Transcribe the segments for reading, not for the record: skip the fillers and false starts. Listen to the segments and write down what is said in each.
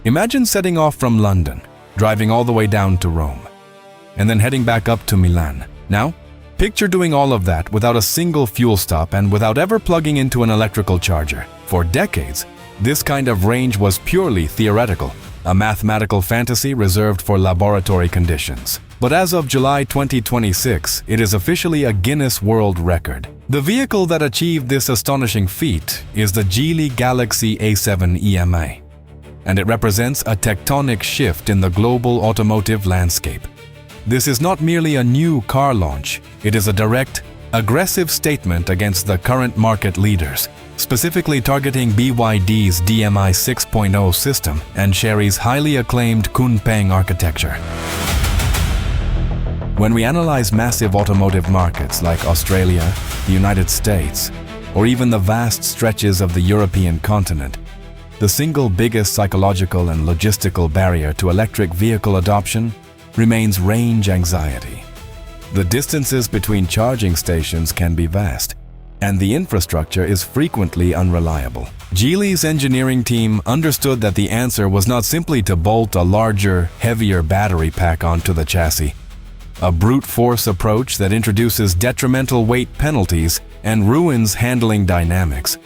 Imagine setting off from London, driving all the way down to Rome, and then heading back up to Milan. Now, picture doing all of that without a single fuel stop and without ever plugging into an electrical charger. For decades, this kind of range was purely theoretical, a mathematical fantasy reserved for laboratory conditions. But as of July 2026, it is officially a Guinness World Record. The vehicle that achieved this astonishing feat is the Geely Galaxy A7 EMA, and it represents a tectonic shift in the global automotive landscape. This is not merely a new car launch, it is a direct, aggressive statement against the current market leaders, specifically targeting BYD's DMI 6.0 system and Chery's highly acclaimed Kunpeng architecture. When we analyze massive automotive markets like Australia, the United States, or even the vast stretches of the European continent, the single biggest psychological and logistical barrier to electric vehicle adoption remains range anxiety. The distances between charging stations can be vast, and the infrastructure is frequently unreliable. Geely's engineering team understood that the answer was not simply to bolt a larger, heavier battery pack onto the chassis, a brute force approach that introduces detrimental weight penalties and ruins handling dynamics.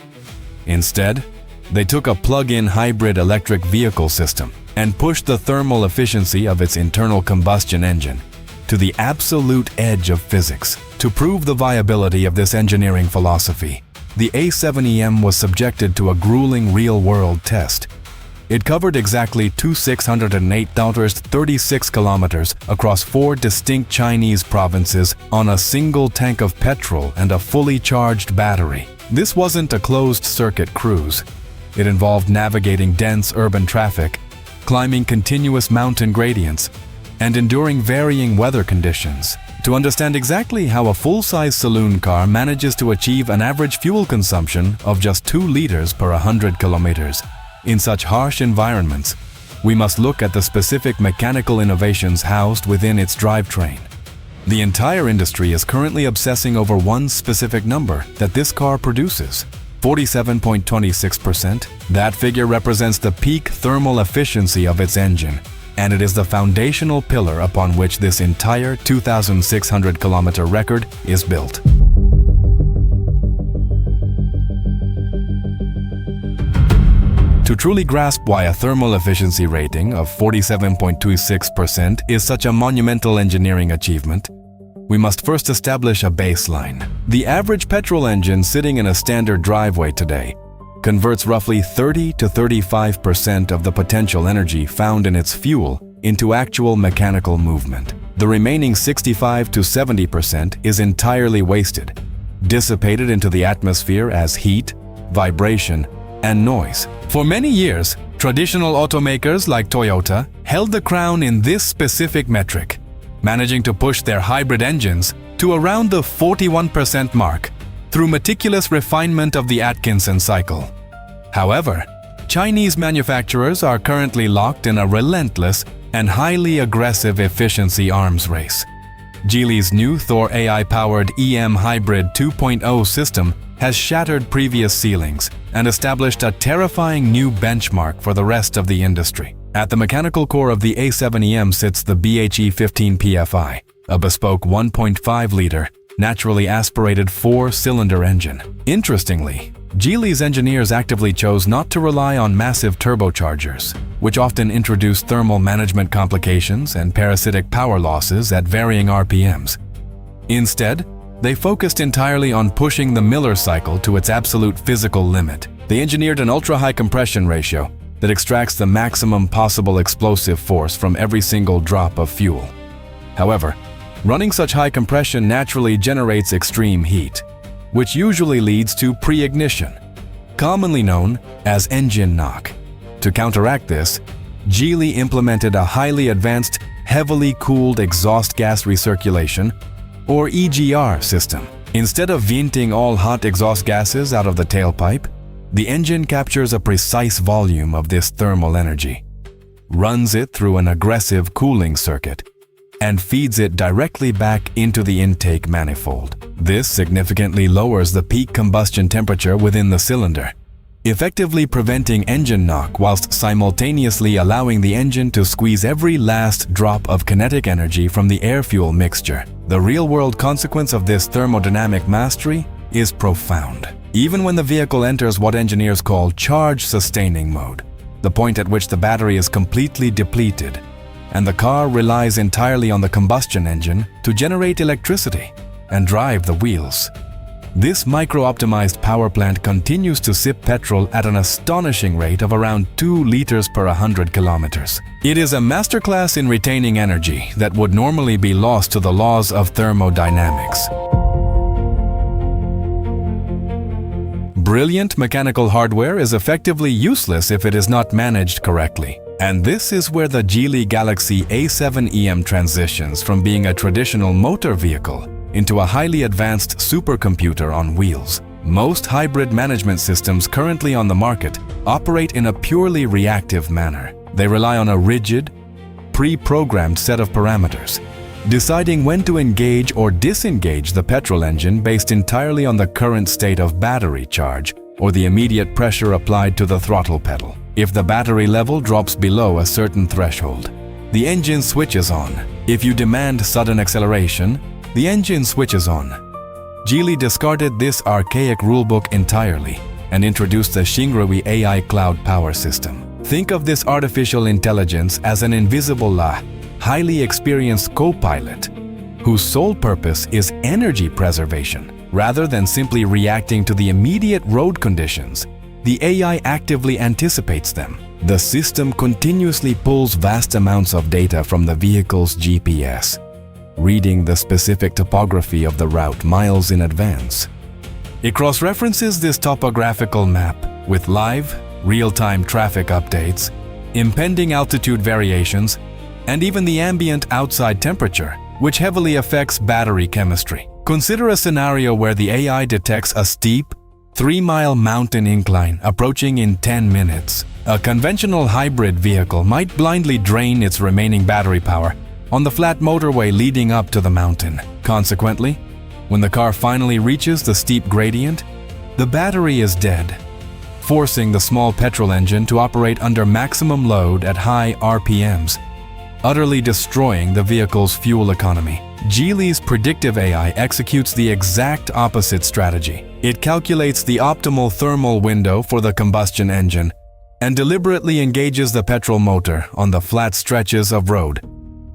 Instead, they took a plug-in hybrid electric vehicle system and pushed the thermal efficiency of its internal combustion engine to the absolute edge of physics. To prove the viability of this engineering philosophy, the A7 EM was subjected to a grueling real-world test. It covered exactly 2,608,36 kilometers across 4 distinct Chinese provinces on a single tank of petrol and a fully charged battery. This wasn't a closed-circuit cruise. It involved navigating dense urban traffic, climbing continuous mountain gradients, and enduring varying weather conditions. To understand exactly how a full-size saloon car manages to achieve an average fuel consumption of just 2 liters per 100 kilometers in such harsh environments, we must look at the specific mechanical innovations housed within its drivetrain. The entire industry is currently obsessing over one specific number that this car produces: 47.26%. That figure represents the peak thermal efficiency of its engine, and it is the foundational pillar upon which this entire 2,600-kilometer record is built. To truly grasp why a thermal efficiency rating of 47.26% is such a monumental engineering achievement, we must first establish a baseline. The average petrol engine sitting in a standard driveway today converts roughly 30 to 35% of the potential energy found in its fuel into actual mechanical movement. The remaining 65 to 70% is entirely wasted, dissipated into the atmosphere as heat, vibration, and noise. For many years, traditional automakers like Toyota held the crown in this specific metric, managing to push their hybrid engines to around the 41% mark through meticulous refinement of the Atkinson cycle. However, Chinese manufacturers are currently locked in a relentless and highly aggressive efficiency arms race. Geely's new Thor AI-powered EM Hybrid 2.0 system has shattered previous ceilings and established a terrifying new benchmark for the rest of the industry. At the mechanical core of the A7 EM sits the BHE15 PFI, a bespoke 1.5-liter, naturally aspirated 4-cylinder engine. Interestingly, Geely's engineers actively chose not to rely on massive turbochargers, which often introduce thermal management complications and parasitic power losses at varying RPMs. Instead, they focused entirely on pushing the Miller cycle to its absolute physical limit. They engineered an ultra-high compression ratio that extracts the maximum possible explosive force from every single drop of fuel. However, running such high compression naturally generates extreme heat, which usually leads to pre-ignition, commonly known as engine knock. To counteract this, Geely implemented a highly advanced, heavily cooled exhaust gas recirculation, or EGR system. Instead of venting all hot exhaust gases out of the tailpipe, the engine captures a precise volume of this thermal energy, runs it through an aggressive cooling circuit, and feeds it directly back into the intake manifold. This significantly lowers the peak combustion temperature within the cylinder, effectively preventing engine knock whilst simultaneously allowing the engine to squeeze every last drop of kinetic energy from the air-fuel mixture. The real-world consequence of this thermodynamic mastery is profound. Even when the vehicle enters what engineers call charge-sustaining mode, the point at which the battery is completely depleted, and the car relies entirely on the combustion engine to generate electricity and drive the wheels. This micro-optimized power plant continues to sip petrol at an astonishing rate of around 2 liters per 100 kilometers. It is a masterclass in retaining energy that would normally be lost to the laws of thermodynamics. Brilliant mechanical hardware is effectively useless if it is not managed correctly. And this is where the Geely Galaxy A7 EM transitions from being a traditional motor vehicle into a highly advanced supercomputer on wheels. Most hybrid management systems currently on the market operate in a purely reactive manner. They rely on a rigid, pre-programmed set of parameters, deciding when to engage or disengage the petrol engine based entirely on the current state of battery charge or the immediate pressure applied to the throttle pedal. If the battery level drops below a certain threshold, the engine switches on. If you demand sudden acceleration, the engine switches on. Geely discarded this archaic rulebook entirely and introduced the Xingrui AI Cloud Power system. Think of this artificial intelligence as an invisible, highly experienced co-pilot whose sole purpose is energy preservation. Rather than simply reacting to the immediate road conditions, the AI actively anticipates them. The system continuously pulls vast amounts of data from the vehicle's GPS, reading the specific topography of the route miles in advance. It cross-references this topographical map with live, real-time traffic updates, impending altitude variations, and even the ambient outside temperature, which heavily affects battery chemistry. Consider a scenario where the AI detects a steep, 3-mile mountain incline approaching in 10 minutes. A conventional hybrid vehicle might blindly drain its remaining battery power on the flat motorway leading up to the mountain. Consequently, when the car finally reaches the steep gradient, the battery is dead, forcing the small petrol engine to operate under maximum load at high RPMs, utterly destroying the vehicle's fuel economy. Geely's predictive AI executes the exact opposite strategy. It calculates the optimal thermal window for the combustion engine and deliberately engages the petrol motor on the flat stretches of road,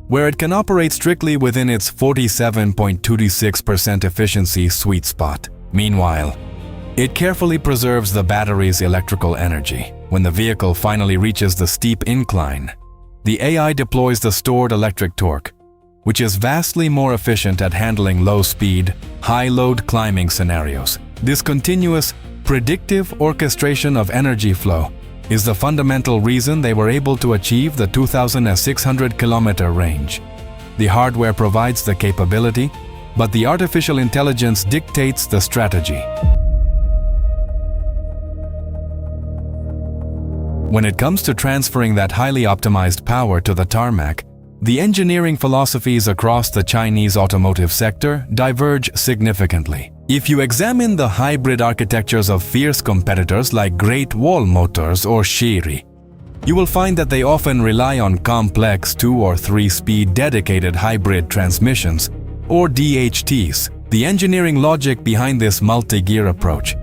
where it can operate strictly within its 47.26% efficiency sweet spot. Meanwhile, it carefully preserves the battery's electrical energy. When the vehicle finally reaches the steep incline, the AI deploys the stored electric torque, which is vastly more efficient at handling low-speed, high-load climbing scenarios. This continuous, predictive orchestration of energy flow is the fundamental reason they were able to achieve the 2,600-kilometer range. The hardware provides the capability, but the artificial intelligence dictates the strategy. When it comes to transferring that highly optimized power to the tarmac, the engineering philosophies across the Chinese automotive sector diverge significantly. If you examine the hybrid architectures of fierce competitors like Great Wall Motors or Chery, you will find that they often rely on complex 2- or 3-speed dedicated hybrid transmissions, or DHTs. The engineering logic behind this multi-gear approach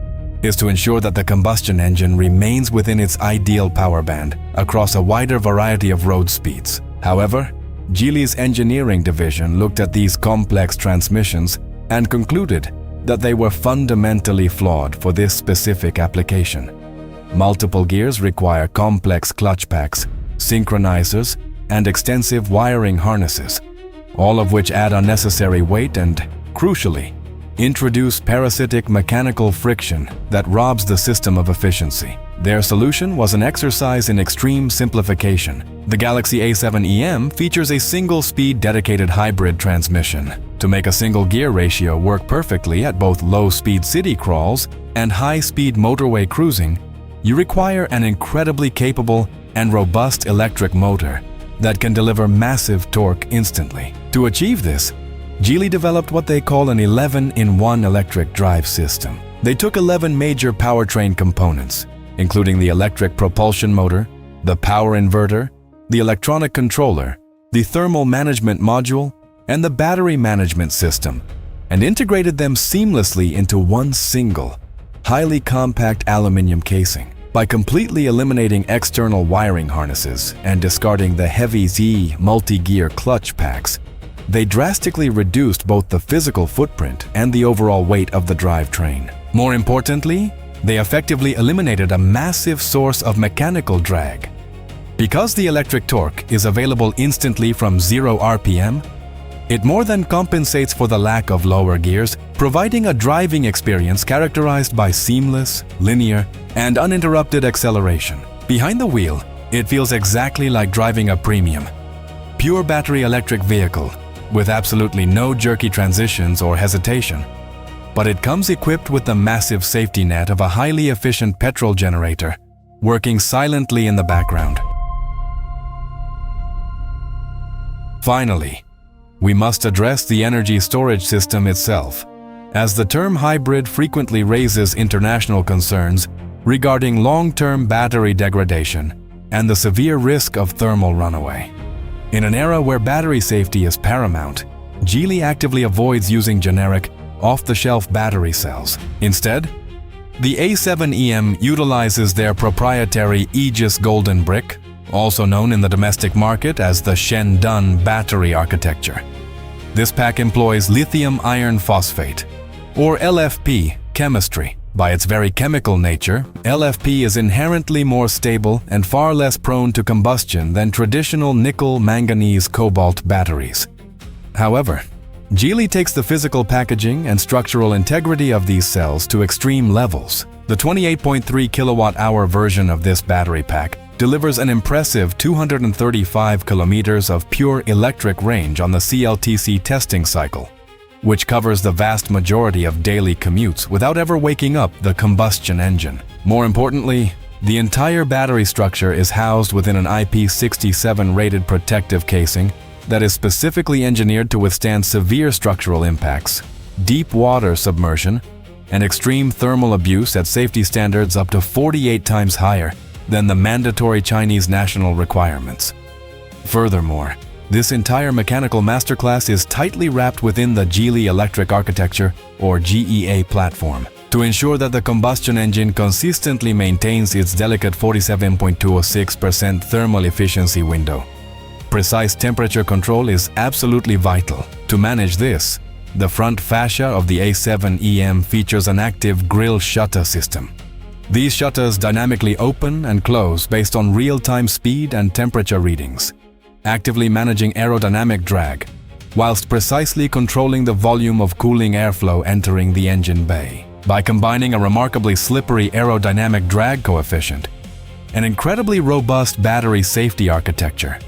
is to ensure that the combustion engine remains within its ideal power band across a wider variety of road speeds. However, Geely's engineering division looked at these complex transmissions and concluded that they were fundamentally flawed for this specific application. Multiple gears require complex clutch packs, synchronizers, and extensive wiring harnesses, all of which add unnecessary weight and, crucially, introduce parasitic mechanical friction that robs the system of efficiency. Their solution was an exercise in extreme simplification. The Galaxy A7 EM features a single-speed dedicated hybrid transmission. To make a single gear ratio work perfectly at both low-speed city crawls and high-speed motorway cruising, you require an incredibly capable and robust electric motor that can deliver massive torque instantly. To achieve this, Geely developed what they call an 11-in-1 electric drive system. They took 11 major powertrain components, including the electric propulsion motor, the power inverter, the electronic controller, the thermal management module, and the battery management system, and integrated them seamlessly into one single, highly compact aluminum casing. By completely eliminating external wiring harnesses and discarding the heavy Z multi-gear clutch packs, they drastically reduced both the physical footprint and the overall weight of the drivetrain. More importantly, they effectively eliminated a massive source of mechanical drag. Because the electric torque is available instantly from 0 RPM, it more than compensates for the lack of lower gears, providing a driving experience characterized by seamless, linear, and uninterrupted acceleration. Behind the wheel, it feels exactly like driving a premium, pure battery electric vehicle with absolutely no jerky transitions or hesitation. But it comes equipped with the massive safety net of a highly efficient petrol generator, working silently in the background. Finally, we must address the energy storage system itself, as the term hybrid frequently raises international concerns regarding long-term battery degradation and the severe risk of thermal runaway. In an era where battery safety is paramount, Geely actively avoids using generic, off-the-shelf battery cells. Instead, the A7 EM utilizes their proprietary Aegis Golden Brick, also known in the domestic market as the Shendun battery architecture. This pack employs lithium iron phosphate, or LFP, chemistry. By its very chemical nature, LFP is inherently more stable and far less prone to combustion than traditional nickel, manganese, cobalt batteries. However, Geely takes the physical packaging and structural integrity of these cells to extreme levels. The 28.3 kilowatt-hour version of this battery pack delivers an impressive 235 kilometers of pure electric range on the CLTC testing cycle, which covers the vast majority of daily commutes without ever waking up the combustion engine. More importantly, the entire battery structure is housed within an IP67-rated protective casing that is specifically engineered to withstand severe structural impacts, deep water submersion, and extreme thermal abuse at safety standards up to 48 times higher than the mandatory Chinese national requirements. Furthermore, this entire mechanical masterclass is tightly wrapped within the Geely Electric Architecture, or GEA platform, to ensure that the combustion engine consistently maintains its delicate 47.206% thermal efficiency window. Precise temperature control is absolutely vital. To manage this, the front fascia of the A7 EM features an active grille shutter system. These shutters dynamically open and close based on real-time speed and temperature readings, actively managing aerodynamic drag, whilst precisely controlling the volume of cooling airflow entering the engine bay. By combining a remarkably slippery aerodynamic drag coefficient, an incredibly robust battery safety architecture,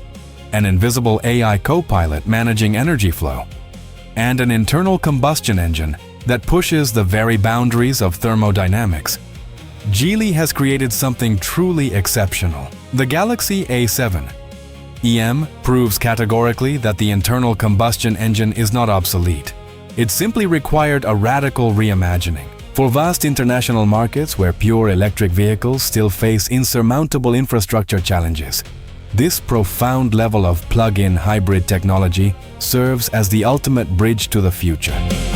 an invisible AI co-pilot managing energy flow, and an internal combustion engine that pushes the very boundaries of thermodynamics, Geely has created something truly exceptional. The Galaxy A7 EM proves categorically that the internal combustion engine is not obsolete. It simply required a radical reimagining. For vast international markets where pure electric vehicles still face insurmountable infrastructure challenges, this profound level of plug-in hybrid technology serves as the ultimate bridge to the future.